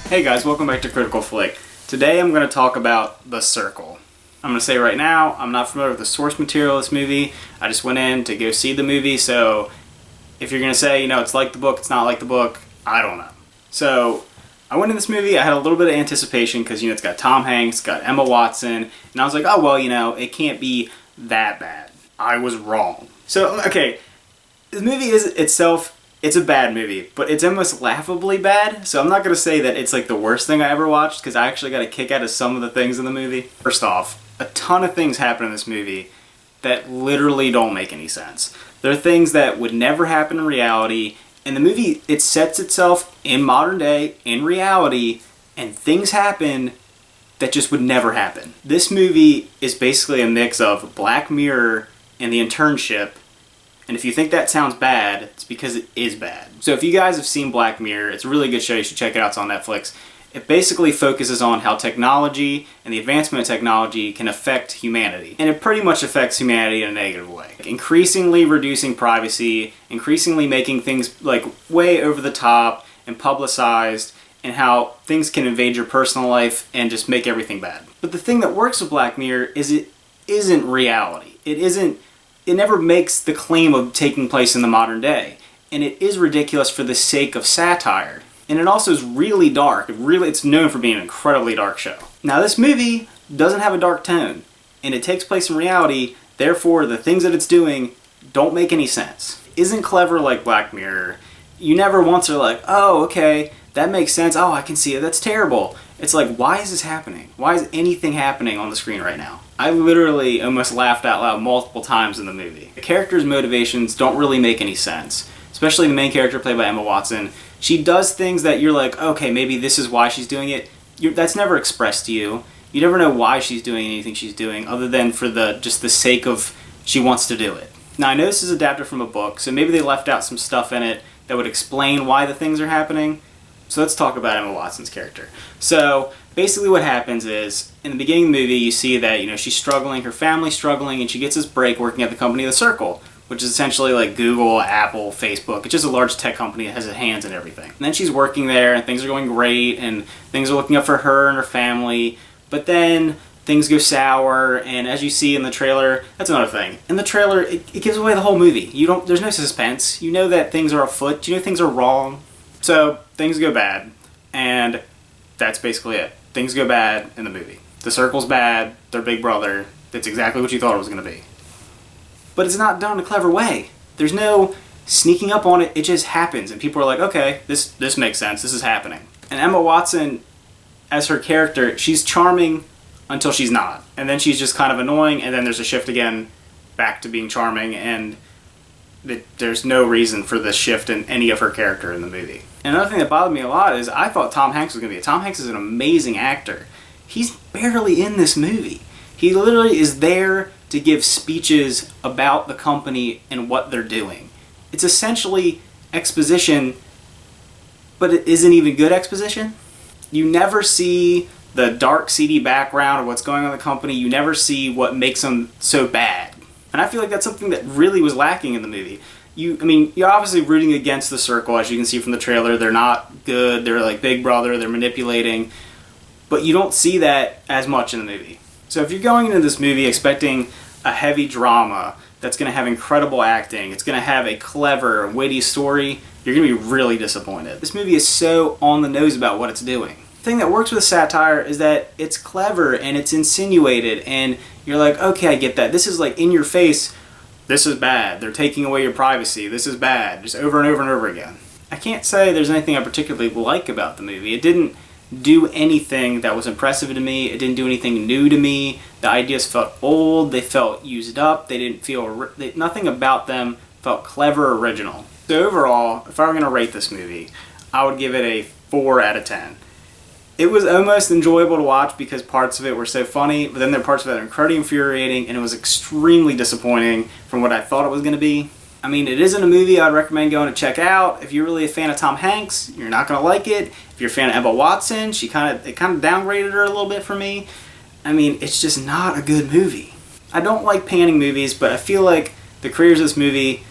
Hey guys, welcome back to Critical Flick. Today I'm going to talk about The Circle. I'm going to say right now, I'm not familiar with the source material of this movie. I just went in to go see the movie, so if you're going to say, it's like the book, it's not like the book, I don't know. So, I went in this movie, I had a little bit of anticipation because, it's got Tom Hanks, got Emma Watson, and I was like, oh, well, it can't be that bad. I was wrong. So, okay, the movie is itself, it's a bad movie, but it's almost laughably bad, so I'm not going to say that it's like the worst thing I ever watched, because I actually got a kick out of some of the things in the movie. First off, a ton of things happen in this movie that literally don't make any sense. There are things that would never happen in reality, and the movie, it sets itself in modern day, in reality, and things happen that just would never happen. This movie is basically a mix of Black Mirror and The Internship. And if you think that sounds bad, it's because it is bad. So if you guys have seen Black Mirror, it's a really good show, you should check it out, it's on Netflix. It basically focuses on how technology and the advancement of technology can affect humanity. And it pretty much affects humanity in a negative way. Increasingly reducing privacy, increasingly making things like way over the top and publicized, and how things can invade your personal life and just make everything bad. But the thing that works with Black Mirror is it isn't reality. It never makes the claim of taking place in the modern day. And it is ridiculous for the sake of satire. And it also is really dark. It's known for being an incredibly dark show. Now this movie doesn't have a dark tone. And it takes place in reality, therefore the things that it's doing don't make any sense. It isn't clever like Black Mirror. You never once are like, oh, okay, that makes sense. Oh, I can see it. That's terrible. It's like, why is this happening? Why is anything happening on the screen right now? I literally almost laughed out loud multiple times in the movie. The character's motivations don't really make any sense. Especially the main character played by Emma Watson. She does things that you're like, okay, maybe this is why she's doing it. That's never expressed to you. You never know why she's doing anything she's doing other than for just the sake of she wants to do it. Now I know this is adapted from a book, so maybe they left out some stuff in it that would explain why the things are happening. So let's talk about Emma Watson's character. So basically what happens is, in the beginning of the movie, you see that, she's struggling, her family's struggling, and she gets this break working at the company The Circle, which is essentially like Google, Apple, Facebook. It's just a large tech company that has its hands in everything. And then she's working there, and things are going great, and things are looking up for her and her family, but then things go sour, and as you see in the trailer, that's another thing. In the trailer, it gives away the whole movie. There's no suspense. You know that things are afoot. You know things are wrong. So, things go bad, and that's basically it. Things go bad in the movie. The Circle's bad, their big brother, it's exactly what you thought it was going to be. But it's not done in a clever way. There's no sneaking up on it, it just happens, and people are like, okay, this makes sense, this is happening. And Emma Watson, as her character, she's charming until she's not. And then she's just kind of annoying, and then there's a shift again back to being charming, and there's no reason for this shift in any of her character in the movie. And another thing that bothered me a lot is I thought Tom Hanks was going to be it. Tom Hanks is an amazing actor. He's barely in this movie. He literally is there to give speeches about the company and what they're doing. It's essentially exposition, but it isn't even good exposition. You never see the dark, seedy background of what's going on in the company. You never see what makes them so bad. And I feel like that's something that really was lacking in the movie. You're obviously rooting against The Circle, as you can see from the trailer. They're not good, they're like Big Brother, they're manipulating. But you don't see that as much in the movie. So if you're going into this movie expecting a heavy drama that's going to have incredible acting, it's going to have a clever, witty story, you're going to be really disappointed. This movie is so on the nose about what it's doing. The thing that works with satire is that it's clever and it's insinuated, and you're like, okay, I get that. This is like in your face, this is bad. They're taking away your privacy. This is bad. Just over and over and over again. I can't say there's anything I particularly like about the movie. It didn't do anything that was impressive to me. It didn't do anything new to me. The ideas felt old. They felt used up. They didn't feel... nothing about them felt clever or original. So overall, if I were going to rate this movie, I would give it a 4 out of 10. It was almost enjoyable to watch because parts of it were so funny, but then there are parts of it that are incredibly infuriating, and it was extremely disappointing from what I thought it was going to be. It isn't a movie I'd recommend going to check out. If you're really a fan of Tom Hanks, you're not going to like it. If you're a fan of Emma Watson, it kind of downgraded her a little bit for me. It's just not a good movie. I don't like panning movies, but I feel like the creators of this movie,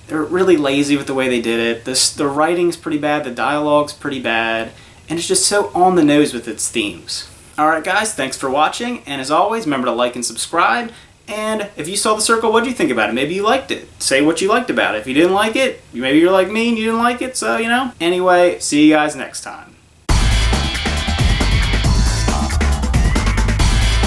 they're really lazy with the way they did it. The writing's pretty bad, the dialogue's pretty bad. and it's just so on the nose with its themes. Alright guys, thanks for watching, and as always, remember to like and subscribe. And if you saw The Circle, what did you think about it? Maybe you liked it. Say what you liked about it. If you didn't like it, maybe you're like me and you didn't like it, so, you know. Anyway, see you guys next time.